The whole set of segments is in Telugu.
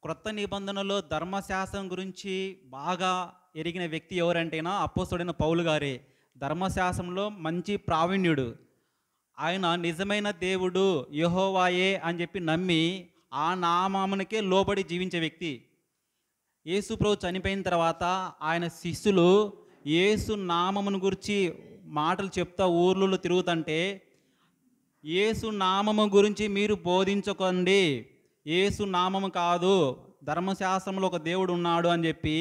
క్రొత్త నిబంధనలో ధర్మశాస్త్రం గురించి బాగా ఎరిగిన వ్యక్తి ఎవరంటేనా అపోస్తలుడైన పౌలు గారే. ధర్మశాస్త్రంలో మంచి ప్రావీణ్యుడు. ఆయన నిజమైన దేవుడు యెహోవాయే అని చెప్పి నమ్మి ఆ నామమునకే లోబడి జీవించే వ్యక్తి. యేసు ప్రభు చనిపోయిన తర్వాత ఆయన శిష్యులు యేసు నామమును గురించి మాటలు చెప్తా ఊర్లలో తిరుగుతుంటే, యేసు నామము గురించి మీరు బోధించకండి, యేసు నామము కాదు, ధర్మశాస్త్రంలో ఒక దేవుడు ఉన్నాడు అని చెప్పి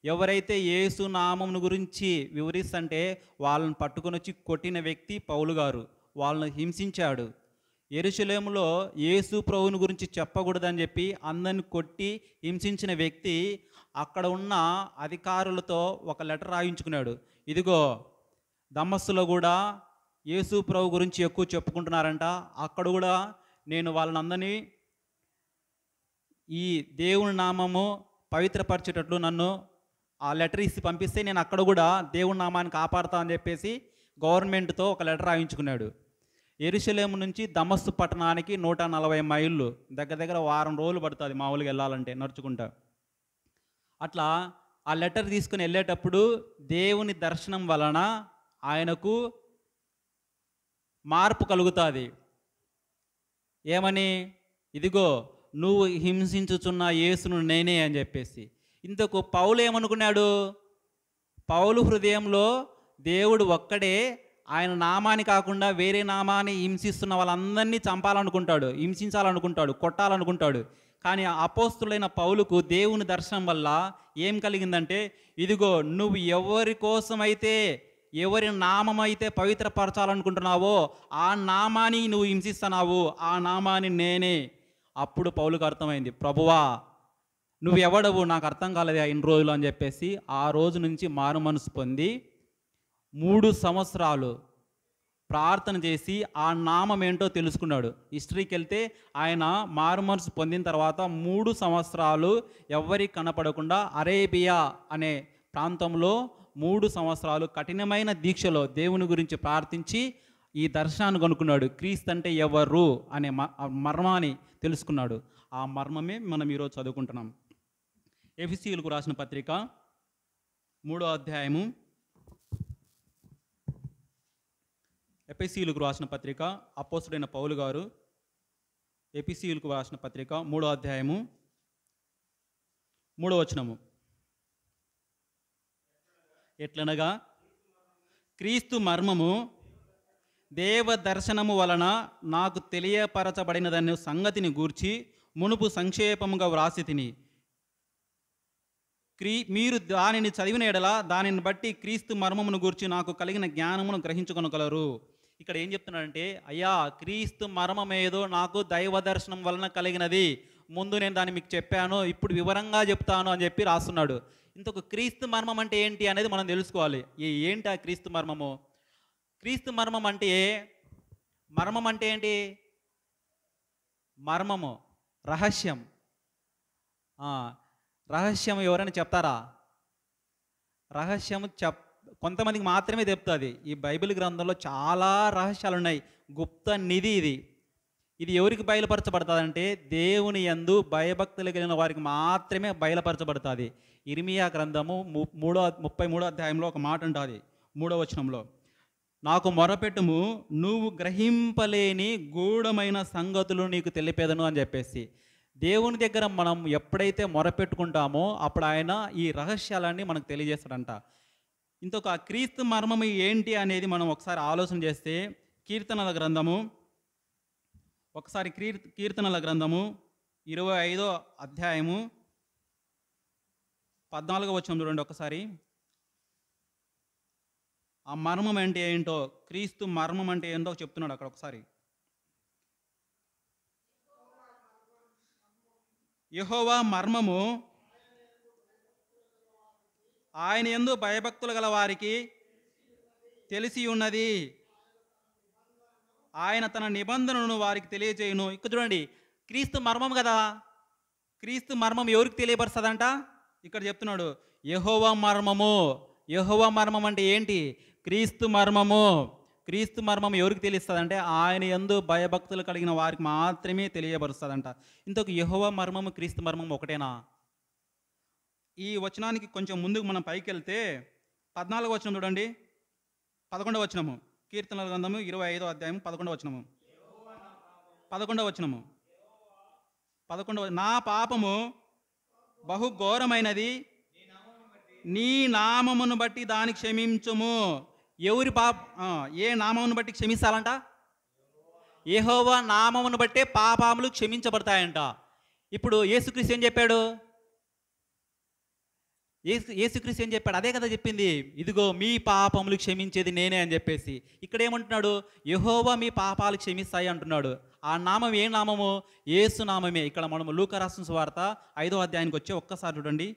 ఎవరైతే యేసు నామమును గురించి వివరిస్తుంటే వాళ్ళని పట్టుకొని వచ్చి కొట్టిన వ్యక్తి పౌలు గారు. వాళ్ళని హింసించాడు. యెరూషలేములో యేసు ప్రభువుని గురించి చెప్పకూడదని చెప్పి అందరిని కొట్టి హింసించిన వ్యక్తి అక్కడ ఉన్న అధికారులతో ఒక లెటర్ రాయించుకున్నాడు. ఇదిగో దమస్సులో కూడా యేసు ప్రభు గురించి ఎక్కువ చెప్పుకుంటున్నారంట, అక్కడ కూడా నేను వాళ్ళని అందరినీ ఈ దేవుని నామము పవిత్రపరిచేటట్లు నన్ను ఆ లెటర్ ఇచ్చి పంపిస్తే నేను అక్కడ కూడా దేవుని నామాన్ని కాపాడుతా అని చెప్పేసి గవర్నమెంట్తో ఒక లెటర్ రాయించుకున్నాడు. యెరూషలేము నుంచి దమస్సు పట్టణానికి 140 మైళ్ళు, దగ్గర దగ్గర వారం రోజులు పడుతుంది మామూలుగా వెళ్ళాలంటే నడుచుకుంటా. అట్లా ఆ లెటర్ తీసుకుని వెళ్ళేటప్పుడు దేవుని దర్శనం వలన ఆయనకు మార్పు కలుగుతుంది. ఏమని? ఇదిగో నువ్వు హింసించుచున్న యేసును నేనే అని చెప్పేసి. ఇంతకు పౌలు ఏమనుకున్నాడు? పౌలు హృదయంలో దేవుడు ఒక్కడే, ఆయన నామాన్ని కాకుండా వేరే నామాన్ని హింసిస్తున్న వాళ్ళందరినీ చంపాలనుకుంటాడు, హింసించాలనుకుంటాడు, కొట్టాలనుకుంటాడు. కానీ అపోస్తులైన పౌలుకు దేవుని దర్శనం వల్ల ఏం కలిగిందంటే, ఇదిగో నువ్వు ఎవరి కోసమైతే ఎవరి నామమైతే పవిత్రపరచాలనుకుంటున్నావో ఆ నామాన్ని నువ్వు హింసిస్తున్నావు, ఆ నామాన్ని నేనే. అప్పుడు పౌలుకు అర్థమైంది, ప్రభువా నువ్వు ఎవడవు, నాకు అర్థం కాలేదా ఇన్ని రోజులు అని చెప్పేసి ఆ రోజు నుంచి మారు మనసు పొంది 3 సంవత్సరాలు ప్రార్థన చేసి ఆ నామం ఏంటో తెలుసుకున్నాడు. హిస్టరీకి వెళ్తే ఆయన మారు మనసు పొందిన తర్వాత 3 సంవత్సరాలు ఎవ్వరికి కనపడకుండా అరేబియా అనే ప్రాంతంలో 3 సంవత్సరాలు కఠినమైన దీక్షలో దేవుని గురించి ప్రార్థించి ఈ దర్శనాన్ని కనుక్కున్నాడు. క్రీస్తు అంటే ఎవరు అనే మర్మాన్ని తెలుసుకున్నాడు. ఆ మర్మమే మనం ఈరోజు చదువుకుంటున్నాం. ఎఫెసీయులకు రాసిన పత్రిక 3వ అధ్యాయము. ఎఫెసీయులకు రాసిన పత్రిక అపోస్తలుడైన పౌలు గారు ఎఫెసీయులకు రాసిన పత్రిక 3వ అధ్యాయము 3వ వచనము. ఎట్లనగా క్రీస్తు మర్మము దేవ దర్శనము వలన నాకు తెలియపరచబడినదనే సంగతిని గూర్చి మునుపు సంక్షేపముగా వ్రాసి తిని, మీరు దానిని చదివిన ఎడల దానిని బట్టి క్రీస్తు మర్మమును గూర్చి నాకు కలిగిన జ్ఞానమును గ్రహించుకొనగలరు. ఇక్కడ ఏం చెప్తున్నాడంటే, అయ్యా క్రీస్తు మర్మమేదో నాకు దైవ దర్శనం వలన కలిగినది, ముందు నేను దాన్ని మీకు చెప్పాను, ఇప్పుడు వివరంగా చెప్తాను అని చెప్పి రాస్తున్నాడు. ఇంతకు క్రీస్తు మర్మం అంటే ఏంటి అనేది మనం తెలుసుకోవాలి. ఏంటి ఆ క్రీస్తు మర్మము? క్రీస్తు మర్మం అంటే ఏంటి? మర్మము, రహస్యం. రహస్యం ఎవరైనా చెప్తారా? రహస్యం కొంతమందికి మాత్రమే చెప్తుంది. ఈ బైబిల్ గ్రంథంలో చాలా రహస్యాలు ఉన్నాయి. గుప్త నిధి ఇది ఎవరికి బయలుపరచబడుతుందంటే దేవుని యందు భయభక్తులు కలిగిన వారికి మాత్రమే బయలుపరచబడుతుంది. ఇర్మియా గ్రంథము 33వ అధ్యాయంలో ఒక మాట ఉంటుంది 3వ వచనంలో, నాకు మొరపెట్టుము, నువ్వు గ్రహింపలేని గూఢమైన సంగతులు నీకు తెలిపేదను అని చెప్పేసి. దేవుని దగ్గర మనం ఎప్పుడైతే మొరపెట్టుకుంటామో అప్పుడు ఆయన ఈ రహస్యాలన్నీ మనకు తెలియజేస్తాడంట. ఇంకొక క్రీస్తు మర్మము ఏంటి అనేది మనం ఒకసారి ఆలోచన చేస్తే, కీర్తనల గ్రంథము 25వ అధ్యాయము 14వ వచనం చూడండి ఒకసారి. ఆ మర్మం అంటే ఏంటో, క్రీస్తు మర్మం అంటే ఏంటో చెప్తున్నాడు అక్కడ ఒకసారి. యెహోవా మర్మము ఆయన యందు భయభక్తులు గల వారికి తెలిసి ఉన్నది, ఆయన తన నిబంధనను వారికి తెలియజేయును. ఇక్కడ చూడండి, క్రీస్తు మర్మం కదా. క్రీస్తు మర్మం ఎవరికి తెలియపరుస్తుందంట? ఇక్కడ చెప్తున్నాడు యెహోవా మర్మము. యెహోవా మర్మం అంటే ఏంటి? క్రీస్తు మర్మము. క్రీస్తు మర్మం ఎవరికి తెలుస్తుందంటే ఆయన యందు భయభక్తులు కలిగిన వారికి మాత్రమే తెలియబరుస్తుందంట. ఇంతకు యెహోవా మర్మము క్రీస్తు మర్మం ఒకటేనా? ఈ వచనానికి కొంచెం ముందుకు మనం పైకి వెళ్తే 14వ వచనం చూడండి, 11వ వచనము, కీర్తనల గ్రంథము 25వ అధ్యాయం 11వ వచనము. 11వ వచనము, నా పాపము బహు ఘోరమైనది, నీ నామమును బట్టి దాన్ని క్షమించుము. ఎవరి ఏ నామమును బట్టి క్షమిస్తాలంట? యెహోవా నామమును బట్టే పాపములు క్షమించబడతాయంట. ఇప్పుడు యేసుక్రీస్తు ఏం చెప్పాడు? యేసుక్రీస్తు ఏం చెప్పాడు? అదే కదా చెప్పింది, ఇదిగో మీ పాపములు క్షమించేది నేనే అని చెప్పేసి. ఇక్కడ ఏమంటున్నాడు? యెహోవా మీ పాపాలు క్షమిస్తాయి అంటున్నాడు. ఆ నామం ఏ నామము? యేసు నామమే. ఇక్కడ మనము లూకా రాసిన సువార్త 5వ అధ్యాయానికి వచ్చి ఒక్కసారి చూడండి.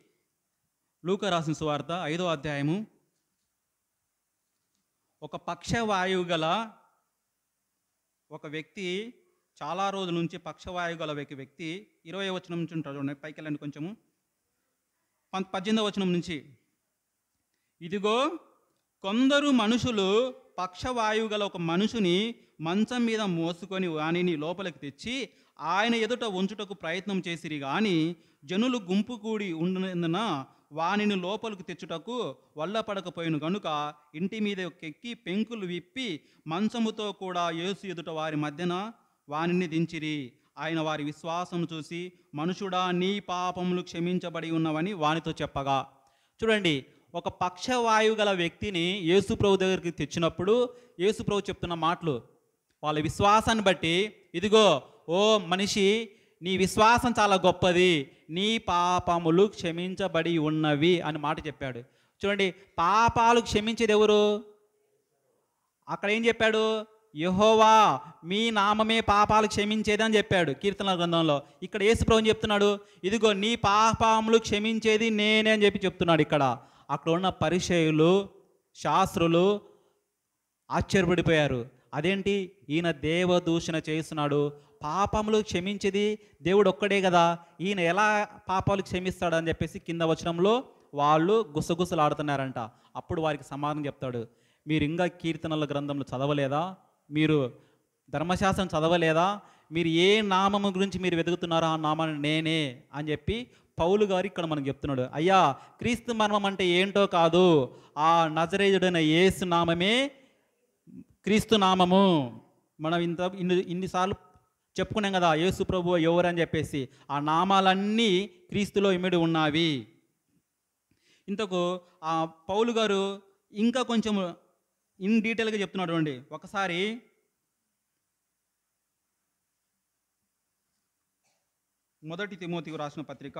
లూకా రాసిన సువార్త 5వ అధ్యాయము. ఒక పక్షవాయువు గల ఒక వ్యక్తి, చాలా రోజుల నుంచి పక్షవాయువు గల వ్యక్తి 20వ వచనం నుంచి ఉంటాడు చూడండి, పైకి వెళ్ళండి కొంచెము, 18వ వచనం నుంచి. ఇదిగో కొందరు మనుషులు పక్షవాయువు గల ఒక మనుషుని మంచం మీద మోసుకొని వానిని లోపలికి తెచ్చి ఆయన ఎదుట ఉంచుటకు ప్రయత్నం చేసిరి, కానీ జనులు గుంపు కూడి ఉన్నందున వానిని లోపలికి తెచ్చుటకు వల్లపడకపోయిన గనుక ఇంటి మీద ఎక్కి పెంకులు విప్పి మంచముతో కూడా యేసు ఎదుట వారి మధ్యన వానిని దించిరి. ఆయన వారి విశ్వాసం చూసి, మనుషుడా నీ పాపములు క్షమించబడి ఉన్నవని వానితో చెప్పగా. చూడండి, ఒక పక్షవాయువు గల వ్యక్తిని యేసు ప్రభు దగ్గరికి తెచ్చినప్పుడు యేసు ప్రభు చెప్తున్న మాటలు, వాళ్ళ విశ్వాసాన్ని బట్టి, ఇదిగో ఓ మనిషి, నీ విశ్వాసం చాలా గొప్పది, నీ పాపములు క్షమించబడి ఉన్నవి అని మాట చెప్పాడు. చూడండి, పాపాలు క్షమించేది ఎవరు? అక్కడ ఏం చెప్పాడు? యెహోవా మీ నామమే పాపాలు క్షమించేది అని చెప్పాడు కీర్తనల గ్రంథంలో. ఇక్కడ యేసు ప్రభువు చెప్తున్నాడు, ఇదిగో నీ పాపములు క్షమించేది నేనే అని చెప్తున్నాడు. అక్కడ ఉన్న పరిసయ్యులు, శాస్త్రులు ఆశ్చర్యపడిపోయారు. అదేంటి, ఈయన దేవదూషణ చేస్తున్నాడు, పాపములు క్షమించేది దేవుడు ఒక్కడే కదా, ఈయన ఎలా పాపాలు క్షమిస్తాడు అని చెప్పేసి కింద వచనంలో వాళ్ళు గుసగుసలాడుతున్నారంట. అప్పుడు వారికి సమాధానం చెప్తాడు, మీరు ఇంకా కీర్తనల గ్రంథంలో చదవలేదా? మీరు ధర్మశాస్త్రం చదవలేదా? మీరు ఏ నామము గురించి మీరు వెతుకుతున్నారో ఆ నామాన్ని నేనే అని చెప్పి పౌలు గారు ఇక్కడ మనకు చెప్తున్నాడు. అయ్యా, క్రీస్తు మర్మం అంటే ఏంటో కాదు, ఆ నజరేయుడైన యేసు నామమే క్రీస్తు నామము. మనం ఇన్నిసార్లు చెప్పుకున్నాం కదా యేసు ప్రభు ఎవరు అని చెప్పేసి. ఆ నామాలన్నీ క్రీస్తులో ఇమిడి ఉన్నవి. ఇంతకు ఆ పౌలు గారు ఇంకా కొంచెం ఇన్ డీటెయిల్గా చెప్తున్నాడు అండి. ఒకసారి మొదటి తిమోతికి రాసిన పత్రిక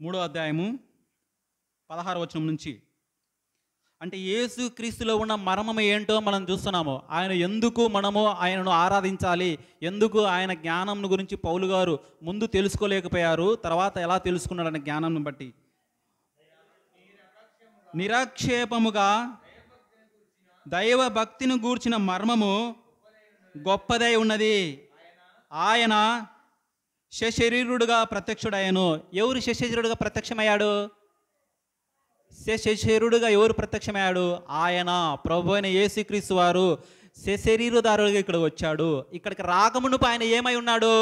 3వ అధ్యాయము 16వ వచనం నుంచి. అంటే యేసు క్రీస్తులో ఉన్న మర్మము ఏంటో మనం చూస్తున్నాము. ఆయన ఎందుకు మనము ఆయనను ఆరాధించాలి, ఎందుకు ఆయన జ్ఞానం గురించి పౌలు గారు ముందు తెలుసుకోలేకపోయారు, తర్వాత ఎలా తెలుసుకున్నాడు అనే జ్ఞానం బట్టి. నిరాక్షేపముగా దైవ భక్తిని గూర్చిన మర్మము గొప్పదై ఉన్నది. ఆయన శరీరుడుగా ప్రత్యక్షుడయ్యను. ఎవరు శరీరుడుగా ప్రత్యక్షమయ్యాడు? శరీరుడుగా ఎవరు ప్రత్యక్షమయ్యాడు? ఆయన ప్రభు అయిన యేసుక్రీస్తు వారు శరీరధారులుగా ఇక్కడ వచ్చాడు. ఇక్కడికి రాకమునుపు ఆయన ఏమై ఉన్నాడు?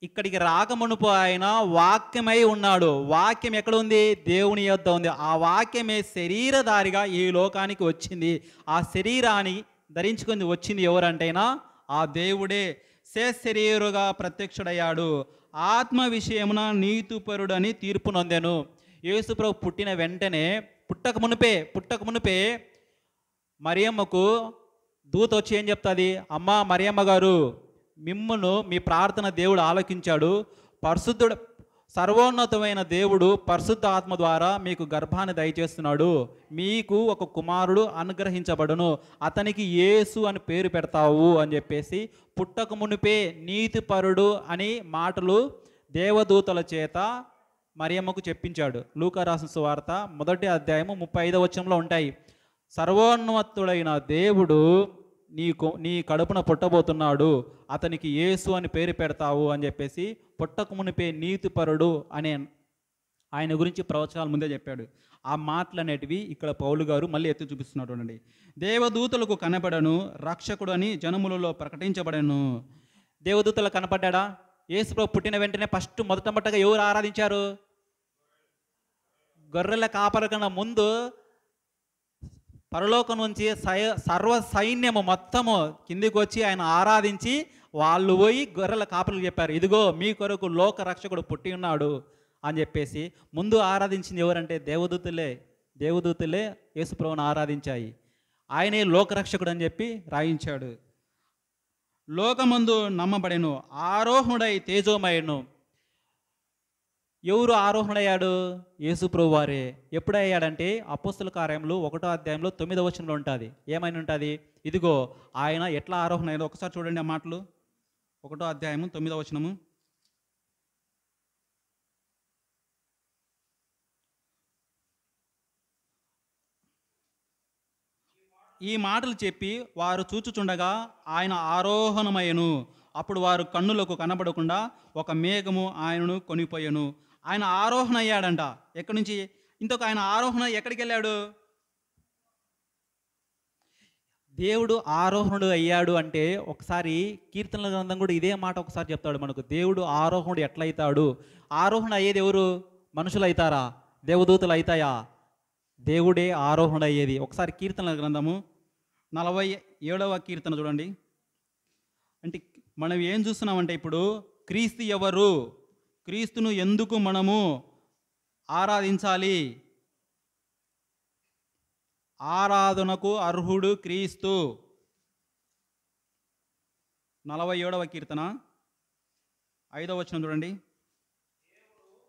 ఇక్కడికి రాకమునుపు ఆయన వాక్యమై ఉన్నాడు. వాక్యం ఎక్కడ ఉంది? దేవుని యొద్ద ఉంది. ఆ వాక్యమే శరీరధారిగా ఈ లోకానికి వచ్చింది. ఆ శరీరాన్ని ధరించుకొని వచ్చింది ఎవరంటైనా ఆ దేవుడే శరీరుగా ప్రత్యక్షుడయ్యాడు. ఆత్మ విషయమున నీతిపరుడని తీర్పు నొందెను. యేసుప్రభు పుట్టిన వెంటనే పుట్టక మునిపే మరియమ్మకు దూత వచ్చి ఏం చెప్తుంది? అమ్మా మరియమ్మ గారు, మిమ్మును మీ ప్రార్థన దేవుడు ఆలకించాడు. సర్వోన్నతమైన దేవుడు పరిశుద్ధ ఆత్మ ద్వారా మీకు గర్భాన్ని దయచేస్తున్నాడు. మీకు ఒక కుమారుడు అనుగ్రహించబడును, అతనికి యేసు అని పేరు పెడతావు అని చెప్పేసి పుట్టక మునిపే నీతిపరుడు అని మాటలు దేవదూతల చేత మరియమ్మకు చెప్పించాడు. లూకా రాసిన సువార్త 1వ అధ్యాయము 35వ వచనంలో ఉంటాయి. సర్వోన్నతుడైన దేవుడు నీ కడుపున పుట్టబోతున్నాడు, అతనికి యేసు అని పేరు పెడతావు అని చెప్పేసి పుట్టక మునిపే నీతిపరుడు అనే ఆయన గురించి ప్రవచనాలు ముందే చెప్పాడు. ఆ మాటలు అనేటివి ఇక్కడ పౌలు గారు మళ్ళీ ఎత్తి చూపిస్తున్నాడు అండి. దేవదూతలకు కనపడను, రక్షకుడు అని జనములలో ప్రకటించబడను. దేవదూతలు కనపడ్డా? యేసు ప్రభు పుట్టిన వెంటనే మొట్టమొదటగా ఎవరు ఆరాధించారు? గొర్రెల కాపల కన్నా ముందు పరలోకం నుంచి సర్వ సైన్యము మొత్తము కిందికి వచ్చి ఆయన ఆరాధించి వాళ్ళు పోయి గొర్రెల కాపలకు చెప్పారు, ఇదిగో మీ కొరకు లోక రక్షకుడు పుట్టి ఉన్నాడు అని చెప్పేసి. ముందు ఆరాధించింది ఎవరంటే దేవదూతలే యేసుప్రభువును ఆరాధించాయి. ఆయనే లోకరక్షకుడు అని చెప్పి రాయించాడు. లోకమందు నమ్మబడెను, ఆరోహణుడై తేజోమయను. ఎవరు ఆరోహణయ్యాడు? యేసుప్రభు వారే. ఎప్పుడు అయ్యాడంటే అపోస్తల కార్యములు 1వ అధ్యాయంలో 9వ వచనంలో ఉంటుంది. ఏమైనా ఉంటుంది? ఇదిగో ఆయన ఎట్లా ఆరోహణ అయ్యాడో ఒకసారి చూడండి ఆ మాటలు. 1వ అధ్యాయము 9వ వచనము. ఈ మాటలు చెప్పి వారు చూచుచుండగా ఆయన ఆరోహణమయ్యను. అప్పుడు వారు కన్నులకు కనబడకుండా ఒక మేఘము ఆయనను కొనిపోయాను. ఆయన ఆరోహణ అయ్యాడంట. ఎక్కడి నుంచి? ఇంతకు ఆయన ఆరోహణ ఎక్కడికి వెళ్ళాడు? దేవుడు ఆరోహణుడు అయ్యాడు అంటే ఒకసారి కీర్తనల గ్రంథం కూడా ఇదే మాట ఒకసారి చెప్తాడు మనకు. దేవుడు ఆరోహణుడు ఎట్లయితాడు? ఆరోహణ అయ్యేది ఎవరు? మనుషులు అవుతారా? దేవదూతలు అవుతాయా? దేవుడే ఆరోహణ అయ్యేది. ఒకసారి కీర్తనల గ్రంథము 47వ కీర్తన చూడండి. అంటే మనం ఏం చూస్తున్నామంటే ఇప్పుడు క్రీస్తు ఎవరు, క్రీస్తును ఎందుకు మనము ఆరాధించాలి? ఆరాధనకు అర్హుడు క్రీస్తు. 47వ కీర్తన 5వ వచనం చూడండి.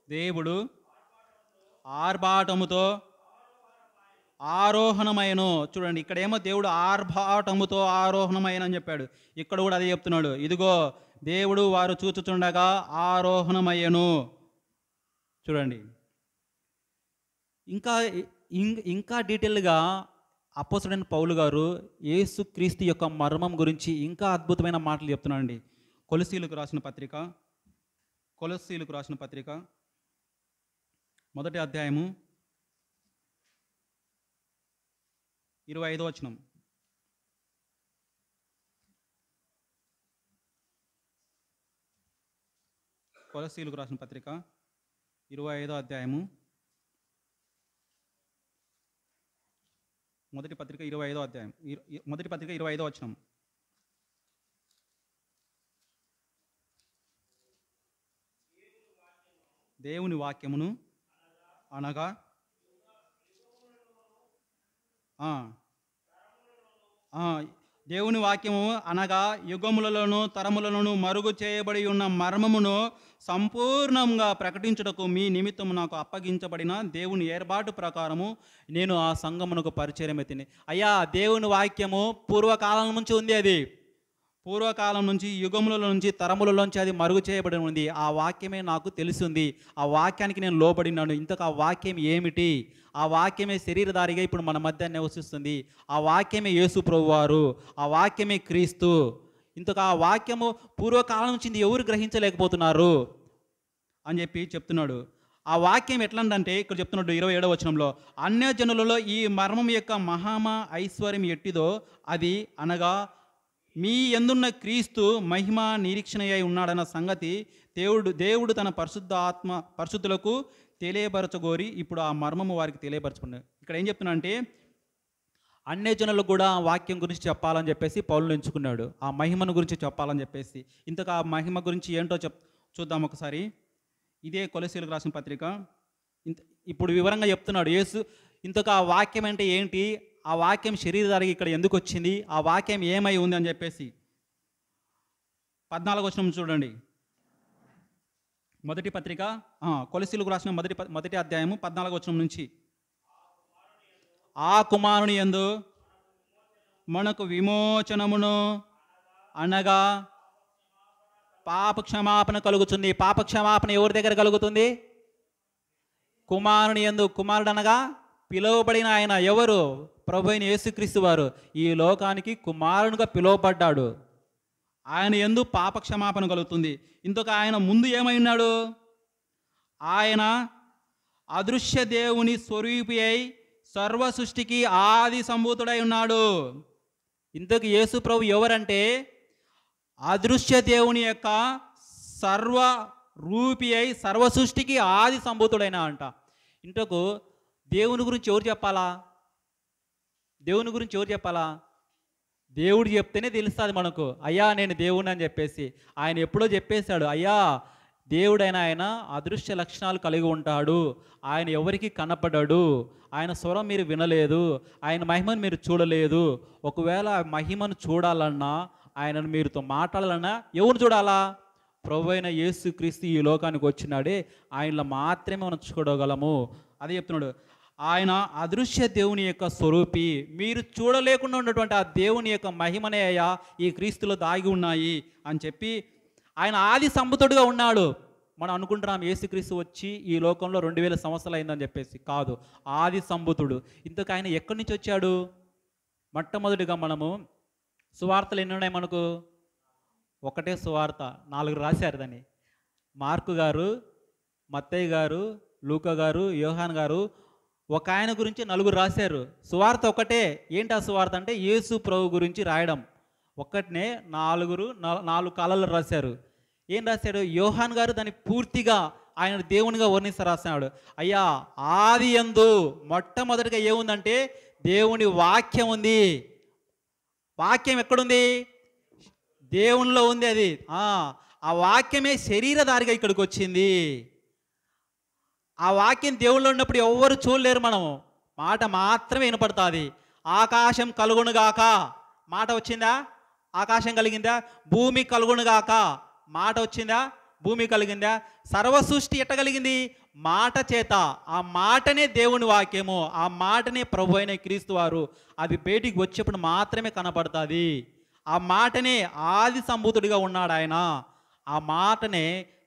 దేవుడు ఆర్భాటముతో ఆరోహణమైను. చూడండి, ఇక్కడేమో దేవుడు ఆర్భాటముతో ఆరోహణమైన అని చెప్పాడు. ఇక్కడ కూడా అదే చెప్తున్నాడు. ఇదిగో దేవుడు వారు చూచుచుండగా ఆరోహణమయ్యను. చూడండి, ఇంకా డీటెయిల్గా అపోస్తలుడైన పౌలు గారు యేసు క్రీస్తు యొక్క మర్మం గురించి ఇంకా అద్భుతమైన మాటలు చెప్తున్నాడండి. కొలస్సీలకు రాసిన పత్రిక 1వ అధ్యాయము 25వ వచనం. కొలస్సీలకు రాసిన పత్రిక 25వ అధ్యాయము మొదటి పత్రిక 25వ అధ్యాయం మొదటి పత్రిక 25వ వచనం. దేవుని వాక్యమును అనగా దేవుని వాక్యము అనగా యుగములలోను తరములలోను మరుగు చేయబడి ఉన్న మర్మమును సంపూర్ణంగా ప్రకటించుటకు మీ నిమిత్తము నాకు అప్పగించబడిన దేవుని ఏర్పాటు ప్రకారము నేను ఆ సంఘమునకు పరిచయం ఎత్తిని. అయ్యా, దేవుని వాక్యము పూర్వకాలం నుంచి ఉంది. అది పూర్వకాలం నుంచి, యుగముల నుంచి, తరములలోంచి అది మరుగు చేయబడి ఉంది. ఆ వాక్యమే నాకు తెలిసింది. ఆ వాక్యానికి నేను లోబడినాను. ఇంతకు ఆ వాక్యం ఏమిటి? ఆ వాక్యమే శరీరధారిగా ఇప్పుడు మన మధ్య నివసిస్తుంది. ఆ వాక్యమే యేసు ప్రభువారు, ఆ వాక్యమే క్రీస్తు. ఇంతకు ఆ వాక్యము పూర్వకాలం నుంచి ఎవరు గ్రహించలేకపోతున్నారు అని చెప్పి చెప్తున్నాడు. ఆ వాక్యం ఎట్లంటే ఇక్కడ చెప్తున్నాడు 27వ వచనంలో, అన్యజనులలో ఈ మర్మం యొక్క మహామ ఐశ్వర్యం ఎట్టిదో అది అనగా మీ యందున్న క్రీస్తు మహిమ నిరీక్షణయ్యి ఉన్నాడన్న సంగతి దేవుడు తన పరిశుద్ధులకు తెలియపరచగోరి ఇప్పుడు ఆ మర్మము వారికి తెలియపరచుకున్నాడు. ఇక్కడ ఏం చెప్తున్నా అంటే అన్యజనులకు కూడా ఆ వాక్యం గురించి చెప్పాలని చెప్పేసి పౌలును ఎంచుకున్నాడు. ఆ మహిమను గురించి చెప్పాలని చెప్పేసి. ఇంతకు ఆ మహిమ గురించి ఏంటో చూద్దాం ఒకసారి. ఇదే కొలస్సీలకు రాసిన పత్రిక. ఇప్పుడు వివరంగా చెప్తున్నాడు యేసు. ఇంతకు ఆ వాక్యం అంటే ఏంటి, ఆ వాక్యం శరీరధారికి ఇక్కడ ఎందుకు వచ్చింది, ఆ వాక్యం ఏమై ఉంది అని చెప్పేసి 14వ వచనం చూడండి. మొదటి పత్రిక కొలస్సీలకు రాసిన మొదటి అధ్యాయము 14వ వచనం నుంచి. ఆ కుమారుని యందు మనకు విమోచనమును అనగా పాప క్షమాపణ కలుగుతుంది. పాప క్షమాపణ ఎవరి దగ్గర కలుగుతుంది? కుమారుని యందు. కుమారుడు అనగా పిలువబడిన ఆయన. ఎవరు? ప్రభు అయిన యేసుక్రీస్తు వారు ఈ లోకానికి కుమారునిగా పిలువబడ్డాడు. ఆయన యందు పాప క్షమాపణ కలుగుతుంది. ఇంతక ఆయన ముందు ఏమై ఉన్నాడు? ఆయన అదృశ్య దేవుని స్వరూపి అయి సర్వ సృష్టికి ఆది సంభూతుడై ఉన్నాడు. ఇంతకు యేసు ప్రభు ఎవరంటే అదృశ్య దేవుని యొక్క సర్వ రూపి అయి సర్వ సృష్టికి ఆది సంభూతుడైన అంట. ఇంతకు దేవుని గురించి ఎవరు చెప్పాలా? దేవుని గురించి ఎవరు చెప్పాలా? దేవుడు చెప్తేనే తెలుస్తుంది మనకు, అయ్యా నేను దేవుని అని చెప్పేసి. ఆయన ఎప్పుడో చెప్పేశాడు, అయ్యా దేవుడైన ఆయన అదృశ్య లక్షణాలు కలిగి ఉంటాడు, ఆయన ఎవరికి కనపడ్డాడు, ఆయన స్వరం మీరు వినలేదు, ఆయన మహిమను మీరు చూడలేదు. ఒకవేళ ఆ మహిమను చూడాలన్నా, ఆయనను మీరుతో మాట్లాడాలన్నా ఎవరు చూడాలా? ప్రభు అయిన యేసుక్రీస్తు ఈ లోకానికి వచ్చినాడే, ఆయనలో మాత్రమే మనం చూడగలము. అదే చెప్తున్నాడు, ఆయన అదృశ్య దేవుని యొక్క స్వరూపి, మీరు చూడలేకుండా ఉన్నటువంటి ఆ దేవుని యొక్క మహిమనే అయ్యా ఈ క్రీస్తులో దాగి ఉన్నాయి అని చెప్పి ఆయన ఆది సంభూతుడుగా ఉన్నాడు. మనం అనుకుంటున్నాం యేసుక్రీస్తు వచ్చి ఈ లోకంలో 2000 సంవత్సరాలు అయిందని చెప్పేసి. కాదు, ఆది సంభూతుడు. ఇంతకు ఆయన ఎక్కడి నుంచి వచ్చాడు? మొట్టమొదటిగా మనము సువార్తలు ఎన్ని ఉన్నాయి మనకు? ఒకటే సువార్త, 4 రాశారు దాన్ని. మార్కు గారు, మత్తయి గారు, లూకా గారు, యోహాన్ గారు, ఒక ఆయన గురించి 4 రాశారు. సువార్త ఒకటే. ఏంటి ఆ సువార్త అంటే యేసు ప్రభు గురించి రాయడం. ఒక్కటినే 4 కాలాల్లో రాశారు. ఏం రాశాడు? యోహాన్ గారు దాన్ని పూర్తిగా ఆయన దేవునిగా వర్ణిస్తూ రాస్తున్నాడు. అయ్యా ఆది యందు మొట్టమొదటిగా ఏముందంటే దేవుని వాక్యం ఉంది. వాక్యం ఎక్కడుంది? దేవునిలో ఉంది. అది ఆ వాక్యమే శరీరధారిగా ఇక్కడికి వచ్చింది. ఆ వాక్యం దేవుళ్ళు ఉన్నప్పుడు ఎవ్వరు చూడలేరు. మనము మాట మాత్రమే వినపడుతుంది. ఆకాశం కలుగునుగాక మాట వచ్చిందా? ఆకాశం కలిగిందా? భూమి కలుగునుగాక మాట వచ్చిందా? భూమి కలిగిందా? సర్వసృష్టి ఎట్ట కలిగింది? మాట చేత. ఆ మాటనే దేవుని వాక్యము, ఆ మాటనే ప్రభు అయిన క్రీస్తు వారు. అది బయటికి వచ్చేప్పుడు మాత్రమే కనపడుతుంది. ఆ మాటనే ఆది సంభూతుడిగా ఉన్నాడు ఆయన. ఆ మాటనే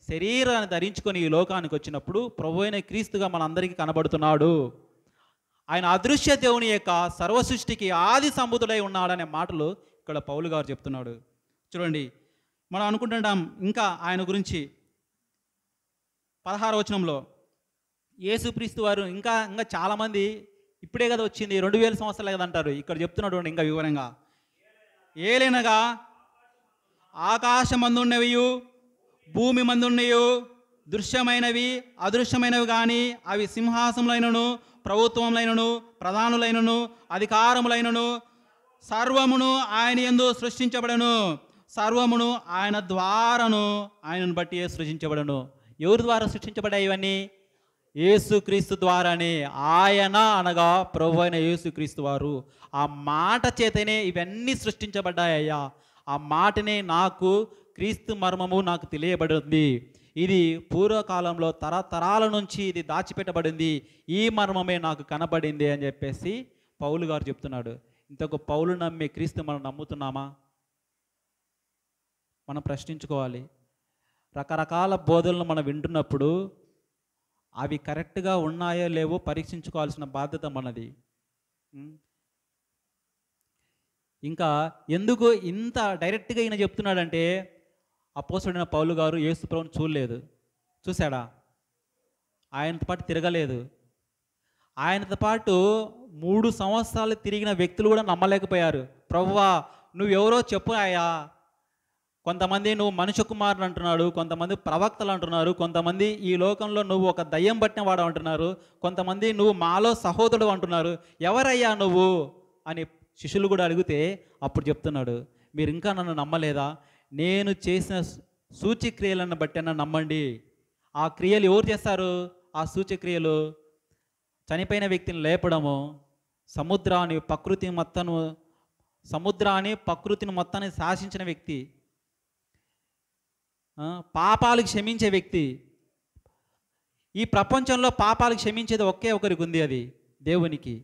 శరీరాన్ని ధరించుకొని ఈ లోకానికి వచ్చినప్పుడు ప్రభు అయిన క్రీస్తుగా మనందరికీ కనబడుతున్నాడు. ఆయన అదృశ్య దేవుని యొక్క సర్వసృష్టికి ఆది సంభూతుడై ఉన్నాడనే మాటలు ఇక్కడ పౌలు గారు చెప్తున్నాడు. చూడండి, మనం అనుకుంటుంటాం ఇంకా ఆయన గురించి 16వ వచనంలో యేసుక్రీస్తు వారు ఇంకా చాలామంది ఇప్పుడే కదా వచ్చింది, 2000 సంవత్సరాలు కదా అంటారు. ఇక్కడ చెప్తున్నాడు ఇంకా వివరంగా, ఏలైనగా ఆకాశమందున్నవియు భూమి మందున్నయు దృశ్యమైనవి అదృశ్యమైనవి కానీ అవి సింహాసములైనను ప్రభుత్వములైనను ప్రధానులైనను అధికారములైనను సర్వమును ఆయన యందు సృష్టించబడను. సర్వమును ఆయన ద్వారాను ఆయనను బట్టి సృష్టించబడను. ఎవరి ద్వారా సృష్టించబడాయి ఇవన్నీ? యేసుక్రీస్తు ద్వారానే. ఆయన అనగా ప్రభు అయిన యేసుక్రీస్తు వారు. ఆ మాట చేతనే ఇవన్నీ సృష్టించబడ్డాయ్యా. ఆ మాటనే నాకు క్రీస్తు మర్మము నాకు తెలియబడింది. ఇది పూర్వకాలంలో తరతరాల నుంచి ఇది దాచిపెట్టబడింది. ఈ మర్మమే నాకు కనబడింది అని చెప్పేసి పౌలు గారు చెప్తున్నాడు. ఇంతకు పౌలు నమ్మే క్రీస్తు మనం నమ్ముతున్నామా? మనం ప్రశ్నించుకోవాలి. రకరకాల బోధనలు మనం వింటున్నప్పుడు అవి కరెక్ట్గా ఉన్నాయో లేవో పరీక్షించుకోవాల్సిన బాధ్యత మనది. ఇంకా ఎందుకు ఇంత డైరెక్ట్గా ఈయన చెప్తున్నాడంటే, అపోస్తలుడైన పౌలు గారు యేసు ప్రభువుని చూడలేదు. చూశాడా? ఆయనతో పాటు తిరగలేదు. ఆయనతో పాటు 3 సంవత్సరాలు తిరిగిన వ్యక్తులు కూడా నమ్మలేకపోయారు. ప్రభువా నువ్వెవరో చెప్పు అయ్యా. కొంతమంది నువ్వు మనుష్య కుమారుడు అంటున్నాడు, కొంతమంది ప్రవక్తలు అంటున్నారు, కొంతమంది ఈ లోకంలో నువ్వు ఒక దయ్యం పట్టిన వాడు అంటున్నారు, కొంతమంది నువ్వు మాలో సహోదరుడు అంటున్నారు. ఎవరయ్యా నువ్వు అని శిష్యులు కూడా అడిగితే అప్పుడు చెప్తున్నాడు, మీరు ఇంకా నన్ను నమ్మలేదా? నేను చేసిన సూచక్రియలను బట్టి నన్ను నమ్మండి. ఆ క్రియలు ఎవరు చేస్తారు? ఆ సూచక్రియలు చనిపోయిన వ్యక్తిని లేపడము, సముద్రాన్ని ప్రకృతిని మొత్తాన్ని శాసించిన వ్యక్తి, పాపాలకు క్షమించే వ్యక్తి. ఈ ప్రపంచంలో పాపాలు క్షమించేది ఒకే ఒకరికి ఉంది, అది దేవునికి.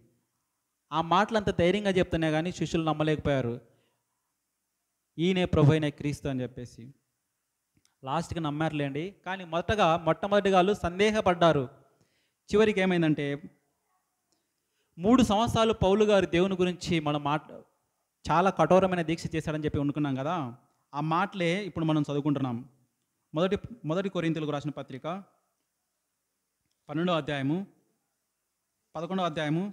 ఆ మాటలు అంత ధైర్యంగా చెప్తున్నా కానీ శిష్యులు నమ్మలేకపోయారు. ఈయనే ప్రభు అయిన క్రీస్తు అని చెప్పేసి. లాస్ట్కి నమ్మారులేండి, కానీ మొట్టమొదటిగా వాళ్ళు సందేహపడ్డారు. చివరికి ఏమైందంటే 3 సంవత్సరాలు పౌలు గారు దేవుని గురించి మనం చాలా కఠోరమైన దీక్ష చేశాడని చెప్పి అనుకున్నాం కదా. ఆ మాటలే ఇప్పుడు మనం చదువుకుంటున్నాం. మొదటి కొరింథీయులకు రాసిన పత్రిక 12వ అధ్యాయము 11వ అధ్యాయము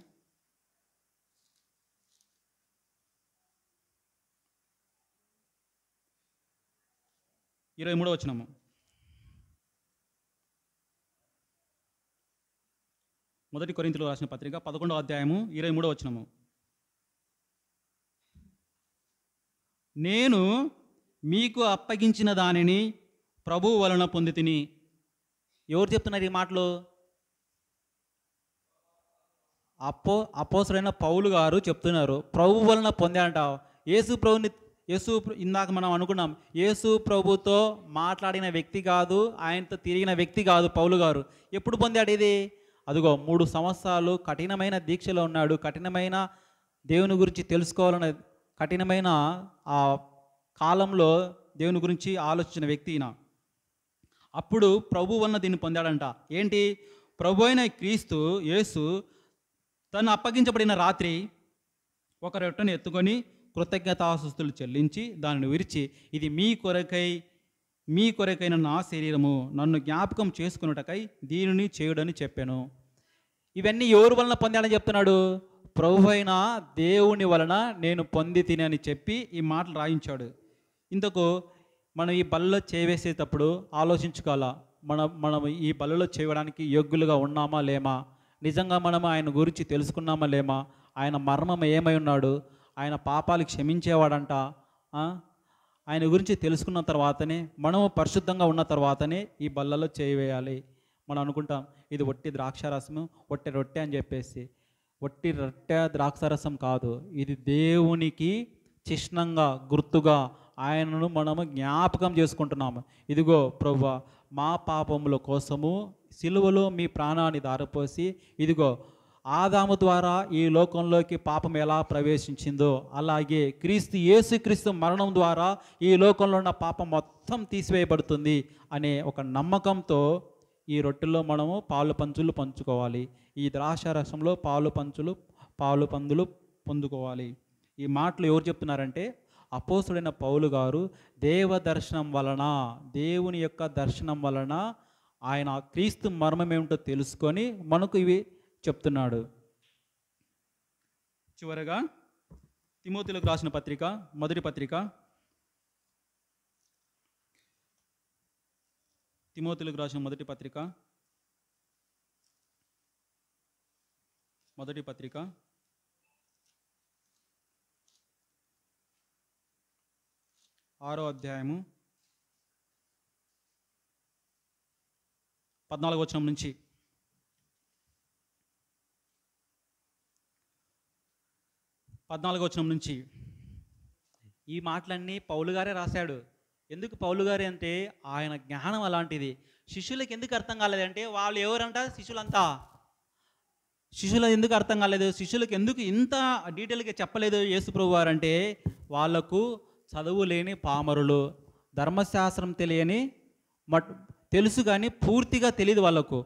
23వ వచనము. మొదటి కొరింథీయులకు రాసిన పత్రిక 11వ అధ్యాయము 23వ వచనము. నేను మీకు అప్పగించిన దానిని ప్రభువు వలన పొందితిని. ఎవరు చెప్తున్నారు ఈ మాటలు? అపోస్తలుడైన పౌలు గారు చెప్తున్నారు. ప్రభు వలన పొందాడంట. ఇందాక మనం అనుకున్నాం, యేసు ప్రభుతో మాట్లాడిన వ్యక్తి కాదు, ఆయనతో తిరిగిన వ్యక్తి కాదు పౌలు గారు. ఎప్పుడు పొందాడు ఇది? అదిగో 3 సంవత్సరాలు కఠినమైన దీక్షలో ఉన్నాడు. కఠినమైన దేవుని గురించి తెలుసుకోవాలన్న కఠినమైన ఆ కాలంలో దేవుని గురించి ఆలోచించిన వ్యక్తి ఈయన. అప్పుడు ప్రభు వలన దీన్ని పొందాడంట. ఏంటి? ప్రభు అయిన క్రీస్తు యేసు తను అప్పగించబడిన రాత్రి ఒక రొట్టెను ఎత్తుకొని కృతజ్ఞతాస్తుతులు చెల్లించి దానిని విరిచి, ఇది మీ కొరకైన నా శరీరము, నన్ను జ్ఞాపకం చేసుకున్నటకై దీనిని చేయుడని చెప్పాను. ఇవన్నీ ఎవరి వలన పొందాడని చెప్తున్నాడు? ప్రభు అయిన దేవుని వలన నేను పొంది తిని అని చెప్పి ఈ మాటలు రాయించాడు. ఇంతకు మనం ఈ బలలో చేయవేసేటప్పుడు ఆలోచించుకోవాలా, మనం ఈ బలలో చేయడానికి యోగ్యులుగా ఉన్నామా లేమా? నిజంగా మనం ఆయన గురించి తెలుసుకున్నామా లేమా? ఆయన మర్మం ఏమై ఉన్నాడు? ఆయన పాపాలు క్షమించేవాడంట. ఆయన గురించి తెలుసుకున్న తర్వాతనే, మనము పరిశుద్ధంగా ఉన్న తర్వాతనే ఈ బల్లలో చేయవేయాలి. మనం అనుకుంటాం ఇది ఒట్టి ద్రాక్షారసము, ఒట్టి రొట్టె అని చెప్పేసి. ఒట్టి రొట్టె ద్రాక్షారసం కాదు, ఇది దేవునికి చిహ్నంగా, గుర్తుగా ఆయనను మనము జ్ఞాపకం చేసుకుంటున్నాము. ఇదిగో ప్రభువా, మా పాపముల కోసము సిలువలో మీ ప్రాణాన్ని దారపోసి, ఇదిగో ఆదాము ద్వారా ఈ లోకంలోకి పాపం ఎలా ప్రవేశించిందో అలాగే యేసుక్రీస్తు మరణం ద్వారా ఈ లోకంలో ఉన్న పాపం మొత్తం తీసివేయబడుతుంది అనే ఒక నమ్మకంతో ఈ రొట్టెల్లో మనము పాలు పంచులు పంచుకోవాలి. ఈ ద్రాక్షారసంలో పాలు పందులు పొందుకోవాలి. ఈ మాటలు ఎవరు చెప్తున్నారంటే అపోస్తలుడైన పౌలు గారు దర్శనం వలన, దేవుని యొక్క దర్శనం వలన ఆయన క్రీస్తు మర్మం ఏమిటో తెలుసుకొని మనకు ఇవి చెప్తున్నాడు. చివరగా తిమోతిలకు రాసిన పత్రిక, మొదటి పత్రిక, తిమోతిలకు రాసిన మొదటి పత్రిక 6వ అధ్యాయము 14వ వచనం నుంచి. ఈ మాటలన్నీ పౌలు గారే రాశాడు. ఎందుకు పౌలు గారే అంటే ఆయన జ్ఞానం అలాంటిది. శిష్యులకు ఎందుకు అర్థం కాలేదంటే, వాళ్ళు ఎవరంట? శిష్యులు ఎందుకు అర్థం కాలేదు? శిష్యులకు ఎందుకు ఇంత డీటెయిల్గా చెప్పలేదు యేసు ప్రభు వారు అంటే, వాళ్లకు చదువు లేని పామరులు, ధర్మశాస్త్రం తెలియని తెలుసు కానీ పూర్తిగా తెలియదు వాళ్ళకు.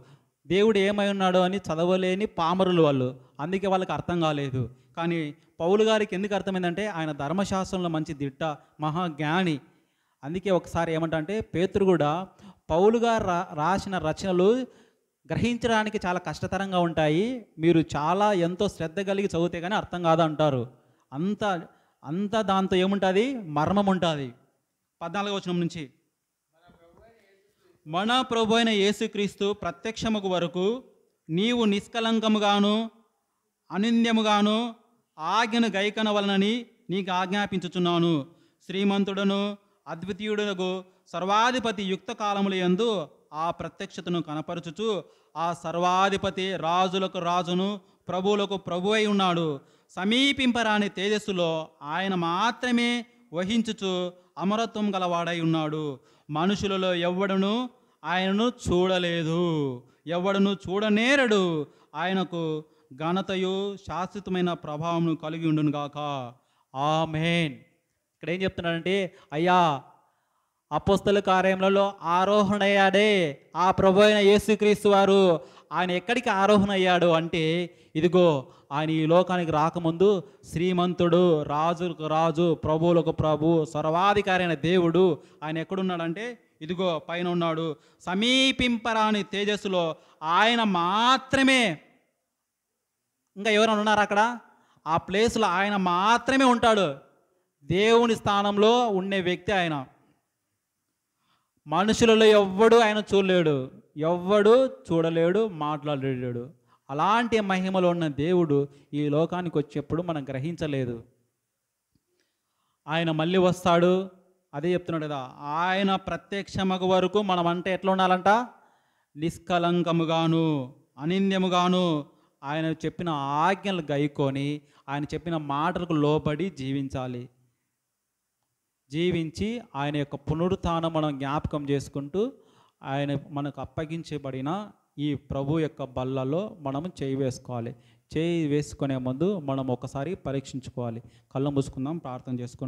దేవుడు ఏమై ఉన్నాడో అని చదవలేని పామరులు వాళ్ళు. అందుకే వాళ్ళకి అర్థం కాలేదు. కానీ పౌలు గారికి ఎందుకు అర్థమైందంటే ఆయన ధర్మశాస్త్రంలో మంచి దిట్ట, మహాజ్ఞాని. అందుకే ఒకసారి ఏమంటే పేతురు కూడా పౌలు గారు రాసిన రచనలు గ్రహించడానికి చాలా కష్టతరంగా ఉంటాయి, మీరు ఎంతో శ్రద్ధ కలిగి చదివితే కానీ అర్థం కాదంటారు. అంత దాంతో ఏముంటుంది? మర్మం ఉంటుంది. 14వ వచనం నుంచి, మన ప్రభు అయిన యేసుక్రీస్తు ప్రత్యక్షముకు వరకు నీవు నిష్కలంకముగాను అనింద్యముగాను ఆజ్ఞను గైకొనవలనని నీకు ఆజ్ఞాపించుచున్నాను. శ్రీమంతుడను అద్వితీయుడునకు సర్వాధిపతి యుక్త కాలముల యందు ఆ ప్రత్యక్షతను కనపరచుచు, ఆ సర్వాధిపతి రాజులకు రాజును ప్రభువులకు ప్రభు అయి ఉన్నాడు. సమీపింపరాని తేజస్సులో ఆయన మాత్రమే వహించుచు అమరత్వం గలవాడై ఉన్నాడు. మనుషులలో ఎవ్వడును ఆయనను చూడలేదు, ఎవ్వడును చూడనేరడు. ఆయనకు ఘనతయు శాశ్వతమైన ప్రభావం కలిగి ఉండును గాక. ఆమేన్. ఇక్కడ ఏం చెప్తున్నాడంటే, అయ్యా అపోస్తల కార్యములలో ఆరోహణ అయ్యాడే ఆ ప్రభు అయిన యేసుక్రీస్తు వారు, ఆయన ఎక్కడికి ఆరోహణ అయ్యాడు అంటే, ఇదిగో ఆయన ఈ లోకానికి రాకముందు శ్రీమంతుడు, రాజులకు రాజు, ప్రభువులకు ప్రభు, సర్వాధికారి అయిన దేవుడు ఆయన ఎక్కడున్నాడంటే, ఇదిగో పైన ఉన్నాడు. సమీపింపరాని తేజస్సులో ఆయన మాత్రమే, ఇంకా ఎవరైనా ఉన్నారా అక్కడ? ఆ ప్లేస్లో ఆయన మాత్రమే ఉంటాడు. దేవుని స్థానంలో ఉండే వ్యక్తి ఆయన. మనుషులలో ఎవ్వడు ఆయన చూడలేడు, ఎవ్వడు చూడలేడు, మాట్లాడలేడు. అలాంటి మహిమలో ఉన్న దేవుడు ఈ లోకానికి వచ్చేప్పుడు మనం గ్రహించలేదు. ఆయన మళ్ళీ వస్తాడు, అదే చెప్తున్నాడు కదా. ఆయన ప్రత్యక్షమగు వరకు మనం అంటే ఎట్లా ఉండాలంట? నిష్కలంకముగాను, అనింద్యముగాను ఆయన చెప్పిన ఆజ్ఞలు గైకొని ఆయన చెప్పిన మాటలకు లోబడి జీవించాలి. జీవించి ఆయన యొక్క పునరుత్థానం మనం జ్ఞాపకం చేసుకుంటూ ఆయన మనకు అప్పగించబడిన ఈ ప్రభు యొక్క బల్లలో మనం చేయి వేసుకోవాలి. చేయి వేసుకునే ముందు మనం ఒకసారి పరీక్షించుకోవాలి. కళ్ళు మూసుకుందాం, ప్రార్థన చేసుకుంటూ.